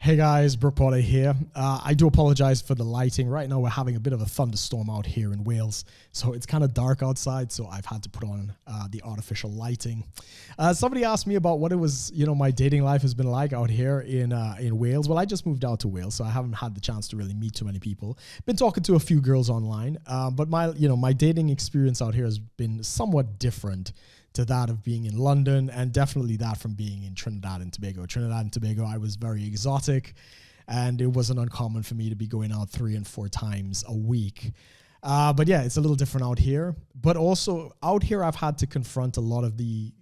Hey guys, Brook here. I do apologize for the lighting. Right now we're having a bit of a thunderstorm out here in Wales, so it's kind of dark outside, so I've had to put on the artificial lighting. Somebody asked me about what it was, my dating life has been like out here in Wales. Well, I just moved out to Wales, so I haven't had the chance to really meet too many people. Been talking to a few girls online, but my dating experience out here has been somewhat different to that of being in London, and definitely that from being in Trinidad and Tobago. Trinidad and Tobago, I was very exotic, and it wasn't uncommon for me to be going out 3 and 4 times a week. But yeah, it's a little different out here. But also out here, I've had to confront a lot of the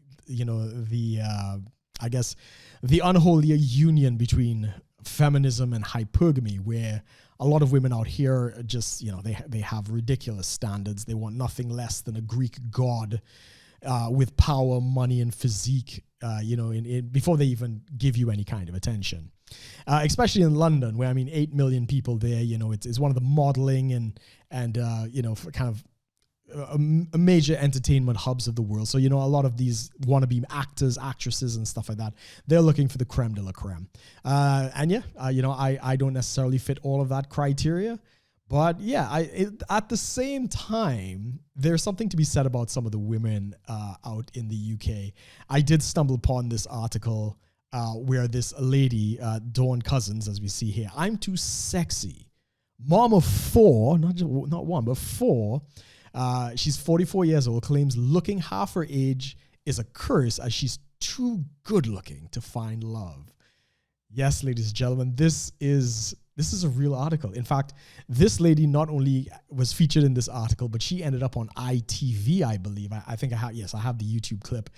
unholy union between feminism and hypergamy, where a lot of women out here are just, they have ridiculous standards. They want nothing less than a Greek god with power, money, and physique, before they even give you any kind of attention. Especially in London, where 8 million people there. It's one of the modeling and for kind of a major entertainment hubs of the world. So a lot of these wannabe actors, actresses, and stuff like that, they're looking for the creme de la creme. I don't necessarily fit all of that criteria. But yeah, at the same time, there's something to be said about some of the women out in the UK. I did stumble upon this article where this lady, Dawn Cousins, as we see here, I'm too sexy. Mom of 4, not one, but 4. She's 44 years old, claims looking half her age is a curse as she's too good looking to find love. Yes, ladies and gentlemen, this is a real article. In fact, this lady not only was featured in this article, but she ended up on ITV, I believe. I think I have the YouTube clip.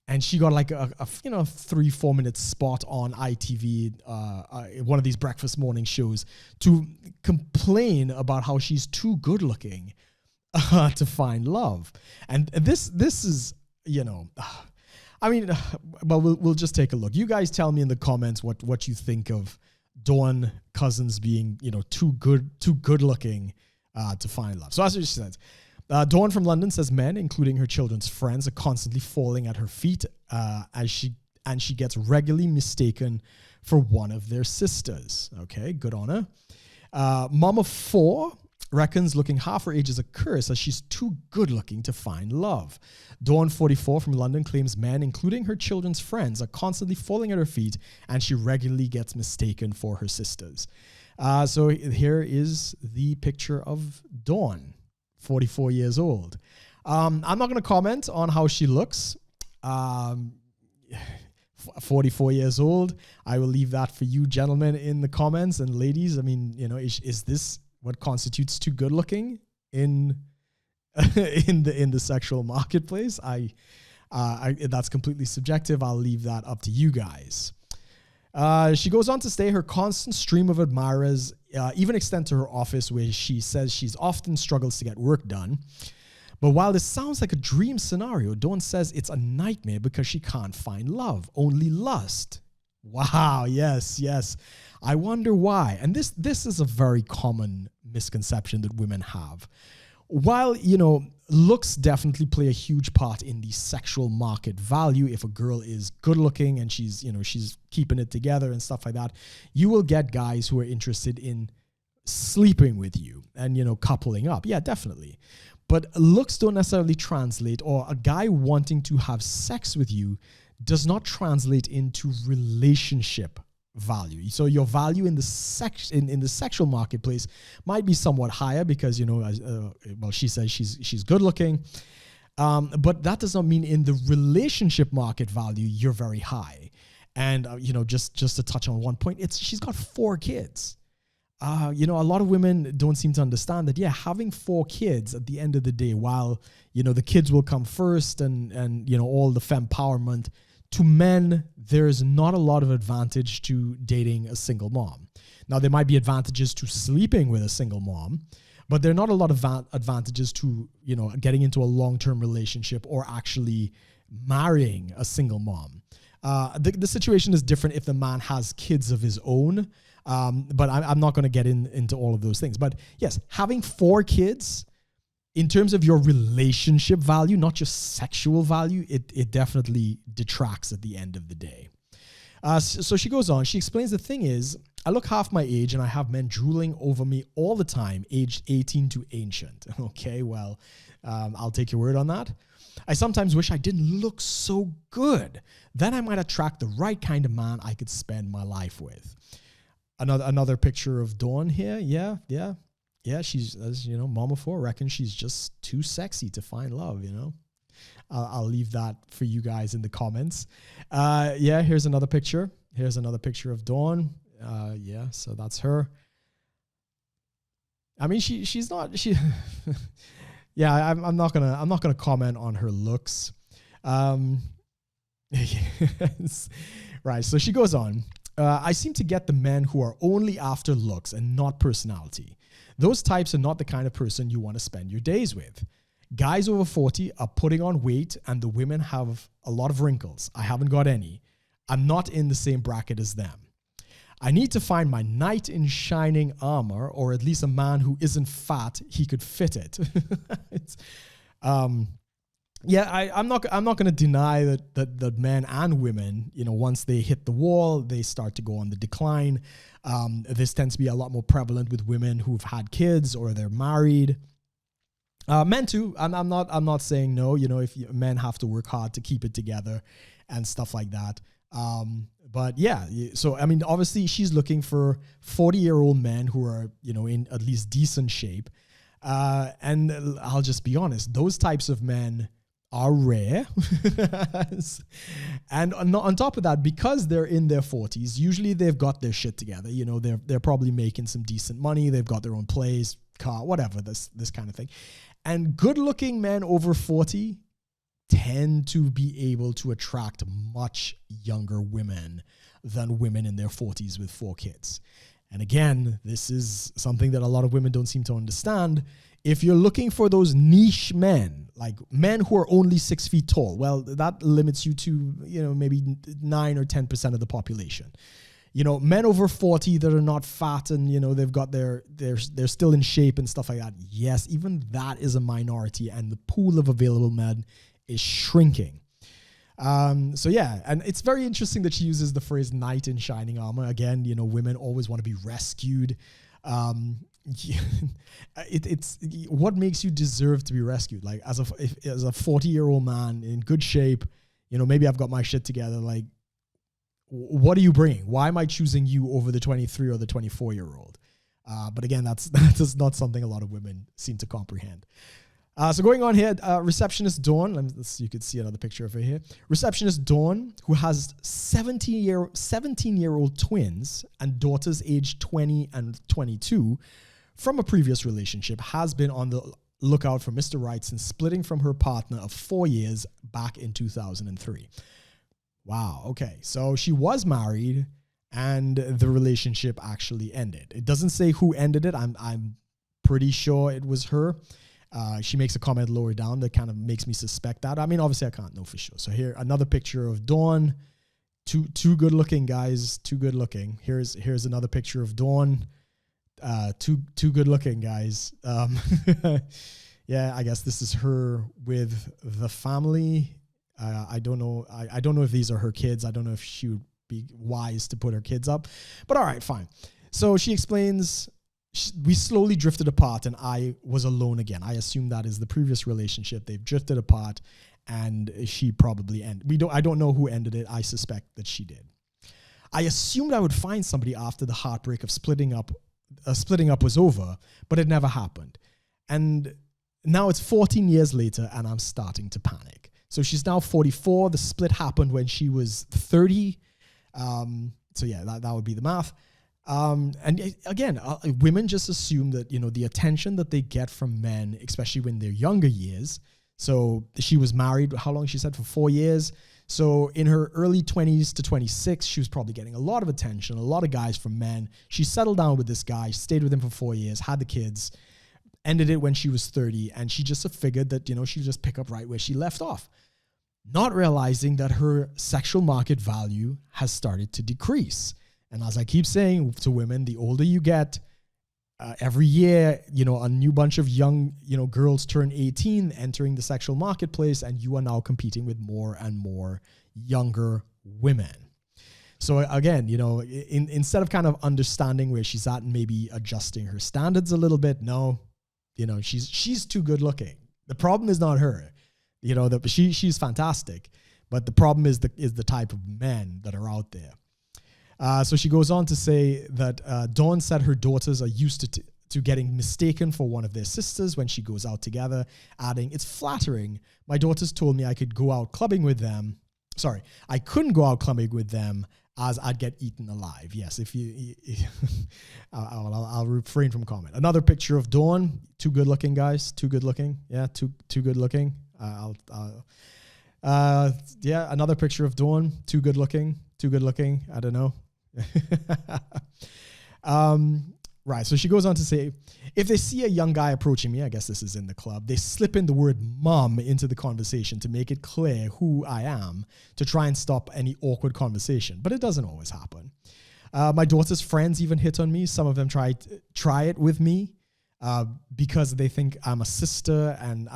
And she got like a 3-4 minute spot on ITV, one of these breakfast morning shows, to complain about how she's too good looking to find love. And this is, we'll just take a look. You guys tell me in the comments what you think of Dawn Cousins being, too good looking to find love. So as she says, Dawn from London says men, including her children's friends, are constantly falling at her feet as she gets regularly mistaken for one of their sisters. Okay, good on her. Mom of 4 reckons looking half her age is a curse as she's too good looking to find love. Dawn, 44, from London, claims men, including her children's friends, are constantly falling at her feet, and she regularly gets mistaken for her sisters. So here is the picture of Dawn, 44 years old. I'm not going to comment on how she looks. 44 years old. I will leave that for you gentlemen in the comments, and ladies, is this what constitutes too good looking in the sexual marketplace? That's completely subjective. I'll leave that up to you guys. She goes on to say her constant stream of admirers even extend to her office, where she says she's often struggles to get work done. But while this sounds like a dream scenario, Dawn says it's a nightmare because she can't find love, only lust. Wow, yes. I wonder why. And this is a very common misconception that women have. While, looks definitely play a huge part in the sexual market value, if a girl is good looking and she's keeping it together and stuff like that, you will get guys who are interested in sleeping with you and, coupling up. Yeah, definitely. But looks don't necessarily translate, or a guy wanting to have sex with you does not translate into relationship value. So your value in the sexual marketplace might be somewhat higher because she says she's good looking, but that does not mean in the relationship market value you're very high. And just to touch on one point, she's got 4 kids. A lot of women don't seem to understand that. Yeah, having 4 kids at the end of the day, while the kids will come first and all the fempowerment, to men, there's not a lot of advantage to dating a single mom. Now, there might be advantages to sleeping with a single mom, but there are not a lot of advantages to, getting into a long-term relationship or actually marrying a single mom. The situation is different if the man has kids of his own, but I'm not going to get into all of those things. But yes, having 4 kids, in terms of your relationship value, not just sexual value, it definitely detracts at the end of the day. So she goes on. She explains the thing is, I look half my age and I have men drooling over me all the time, aged 18 to ancient. Okay, well, I'll take your word on that. I sometimes wish I didn't look so good. Then I might attract the right kind of man I could spend my life with. Another picture of Dawn here. Yeah. She's, as you know, Mama 4 reckons she's just too sexy to find love, you know. I'll leave that for you guys in the comments. Here's another picture. Here's another picture of Dawn. So that's her. I mean, she's not. Yeah, I'm not gonna comment on her looks. Yes. Right. So she goes on. I seem to get the men who are only after looks and not personality. Those types are not the kind of person you want to spend your days with. Guys over 40 are putting on weight and the women have a lot of wrinkles. I haven't got any. I'm not in the same bracket as them. I need to find my knight in shining armor, or at least a man who isn't fat. He could fit it. I'm not going to deny that men and women, you know, once they hit the wall, they start to go on the decline. This tends to be a lot more prevalent with women who've had kids or they're married. Men too. I'm not saying no. You know, if men have to work hard to keep it together and stuff like that. But yeah, so I mean, obviously she's looking for 40-year-old men who are, you know, in at least decent shape. And I'll just be honest, those types of men are rare. And on top of that, because they're in their 40s, usually they've got their shit together. You know, they're probably making some decent money. They've got their own place, car, whatever, this kind of thing. And good-looking men over 40 tend to be able to attract much younger women than women in their 40s with 4 kids. And again, this is something that a lot of women don't seem to understand. If you're looking for those niche men, like men who are only 6 feet tall, well, that limits you to, you know, maybe 9 or 10% of the population. You know, men over 40 that are not fat and, you know, they've got they're still in shape and stuff like that. Yes, even that is a minority, and the pool of available men is shrinking. So yeah, and it's very interesting that she uses the phrase knight in shining armor. Again, you know, women always want to be rescued. It's what makes you deserve to be rescued. Like as a 40-year-old man in good shape, you know, maybe I've got my shit together. Like, what are you bringing? Why am I choosing you over the 23 or the 24-year-old? But again, that's not something a lot of women seem to comprehend. So going on here, receptionist Dawn, you could see another picture of her here. Receptionist Dawn, who has 17-year-old twins and daughters aged 20 and 22 from a previous relationship, has been on the lookout for Mr. Right since splitting from her partner of 4 years back in 2003. Wow, okay. So she was married and the relationship actually ended. It doesn't say who ended it. I'm pretty sure it was her. She makes a comment lower down that kind of makes me suspect that. I mean, obviously I can't know for sure. So here, another picture of Dawn. Two good looking guys, too good looking. Here's another picture of Dawn. Too good looking guys. Yeah, I guess this is her with the family. I don't know. I don't know if these are her kids. I don't know if she would be wise to put her kids up, but all right, fine. So she explains, we slowly drifted apart and I was alone again. I assume that is the previous relationship. They've drifted apart and she probably ended. I don't know who ended it. I suspect that she did. I assumed I would find somebody after the heartbreak of splitting up was over, but it never happened. And now it's 14 years later and I'm starting to panic. So she's now 44. The split happened when she was 30. So yeah, that would be the math. And again, women just assume that, you know, the attention that they get from men, especially when they're younger years. So she was married, how long she said, for 4 years. So in her early 20s to 26, she was probably getting a lot of attention, a lot of guys from men. She settled down with this guy, stayed with him for 4 years, had the kids, ended it when she was 30. And she just figured that, you know, she'd just pick up right where she left off, not realizing that her sexual market value has started to decrease. And as I keep saying to women, the older you get, every year, you know, a new bunch of young, you know, girls turn 18, entering the sexual marketplace, and you are now competing with more and more younger women. So again, instead of kind of understanding where she's at and maybe adjusting her standards a little bit, no, she's too good looking. The problem is not her, she's fantastic, but the problem is the type of men that are out there. So she goes on to say that Dawn said her daughters are used to getting mistaken for one of their sisters when she goes out together, adding, "It's flattering. My daughters told me I could go out clubbing with them. Sorry, I couldn't go out clubbing with them as I'd get eaten alive." Yes, I'll refrain from comment. Another picture of Dawn. Too good looking, guys. Too good looking. Yeah, too good looking. Another picture of Dawn. Too good looking. Too good looking. I don't know. Right. So she goes on to say, if they see a young guy approaching me, I guess this is in the club, they slip in the word mom into the conversation to make it clear who I am, to try and stop any awkward conversation. But it doesn't always happen. My daughter's friends even hit on me. Some of them try it with me because they think I'm a sister and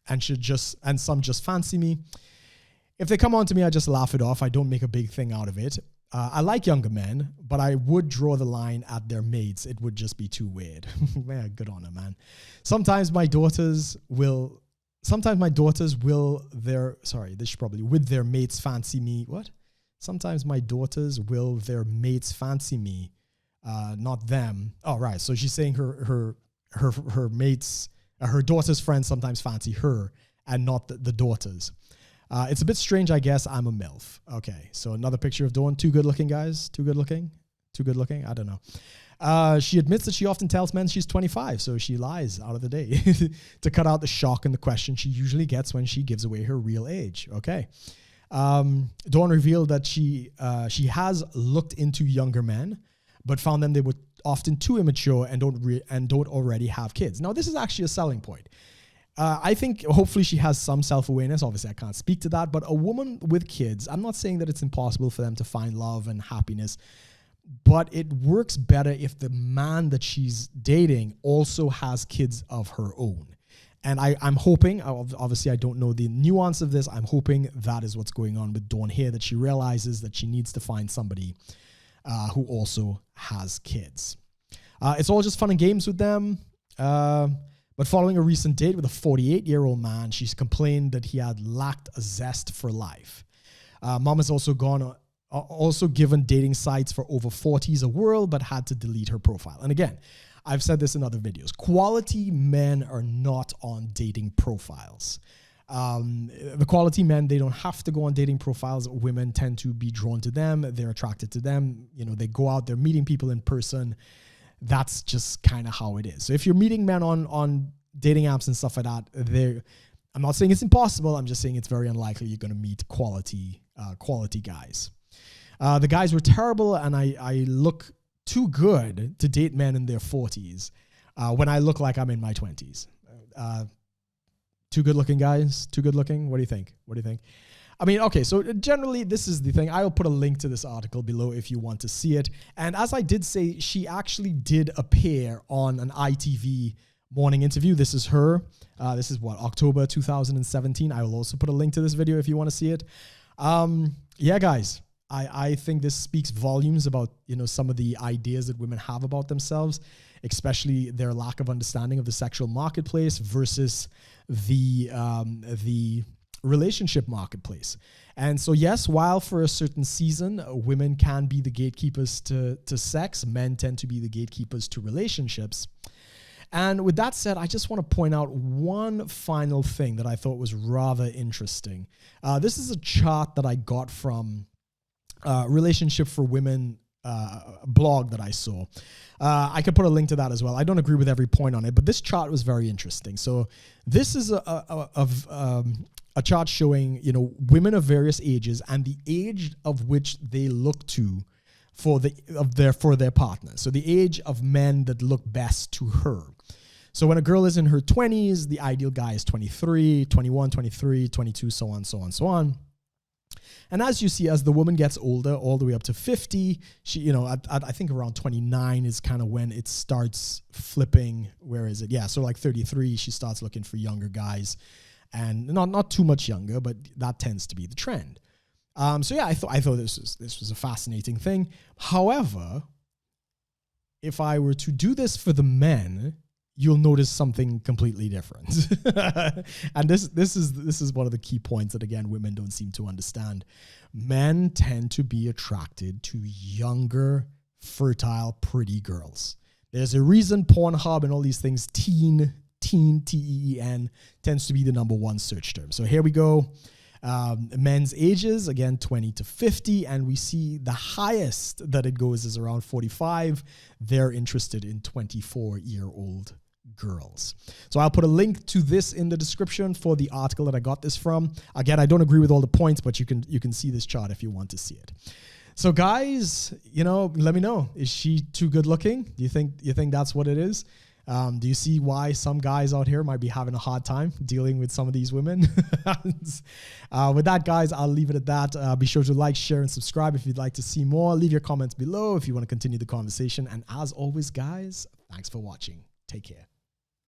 and some just fancy me. If they come on to me, I just laugh it off. I don't make a big thing out of it. I like younger men, but I would draw the line at their mates. It would just be too weird. Yeah, good on them, man. Sometimes my daughters will with their mates fancy me. What? Sometimes my daughters will their mates fancy me, not them. Oh, right. So she's saying her mates, her daughter's friends sometimes fancy her and not the daughters. It's a bit strange, I guess. I'm a MILF. Okay, so another picture of Dawn. Too good looking, guys. Too good looking. I don't know. She admits that she often tells men she's 25, so she lies out of the day to cut out the shock and the question she usually gets when she gives away her real age. Okay. Dawn revealed that she has looked into younger men, but found them they were often too immature and don't already have kids. Now, this is actually a selling point. I think hopefully she has some self-awareness. Obviously, I can't speak to that. But a woman with kids, I'm not saying that it's impossible for them to find love and happiness, but it works better if the man that she's dating also has kids of her own. And I'm hoping, obviously I don't know the nuance of this, I'm hoping that is what's going on with Dawn here, that she realizes that she needs to find somebody who also has kids. It's all just fun and games with them. But following a recent date with a 48-year-old man, she's complained that he had lacked a zest for life. Mom has also given dating sites for over 40s a whirl, but had to delete her profile. And again, I've said this in other videos. Quality men are not on dating profiles. The quality men, they don't have to go on dating profiles. Women tend to be drawn to them. They're attracted to them. They go out, they're meeting people in person. That's just kind of how it is. So if you're meeting men on dating apps and stuff like that, I'm not saying it's impossible. I'm just saying it's very unlikely you're going to meet quality guys. The guys were terrible, and I look too good to date men in their 40s when I look like I'm in my 20s. Too good looking guys? Too good looking? What do you think? I mean, okay, so generally this is the thing. I will put a link to this article below if you want to see it. And as I did say, she actually did appear on an ITV morning interview. This is her. This is October 2017. I will also put a link to this video if you want to see it. Yeah, guys, I think this speaks volumes about, some of the ideas that women have about themselves, especially their lack of understanding of the sexual marketplace versus the relationship marketplace. And so, yes, while for a certain season, women can be the gatekeepers to sex, men tend to be the gatekeepers to relationships. And with that said, I just want to point out one final thing that I thought was rather interesting. This is a chart that I got from Relationship for Women blog that I saw. I could put a link to that as well. I don't agree with every point on it, but this chart was very interesting. So this is a chart showing, women of various ages and the age of which they look to for their partner. So the age of men that look best to her. So when a girl is in her 20s, the ideal guy is 23, 21, 23, 22, so on, so on, so on. And as you see, as the woman gets older, all the way up to 50, she, I think around 29 is kind of when it starts flipping. Where is it? Yeah, so like 33, she starts looking for younger guys. And not too much younger, but that tends to be the trend. So yeah, I thought this was a fascinating thing. However, if I were to do this for the men, you'll notice something completely different. And this is one of the key points that, again, women don't seem to understand. Men tend to be attracted to younger, fertile, pretty girls. There's a reason Pornhub and all these things, teen, T-E-E-N, tends to be the #1 search term. So here we go. Men's ages, again, 20 to 50, and we see the highest that it goes is around 45. They're interested in 24-year-old girls. So I'll put a link to this in the description for the article that I got this from. Again, I don't agree with all the points, but you can see this chart if you want to see it. So guys, let me know. Is she too good looking? Do you think that's what it is? Do you see why some guys out here might be having a hard time dealing with some of these women? With that, guys, I'll leave it at that. Be sure to like, share, and subscribe if you'd like to see more. Leave your comments below if you want to continue the conversation. And as always, guys, thanks for watching. Take care.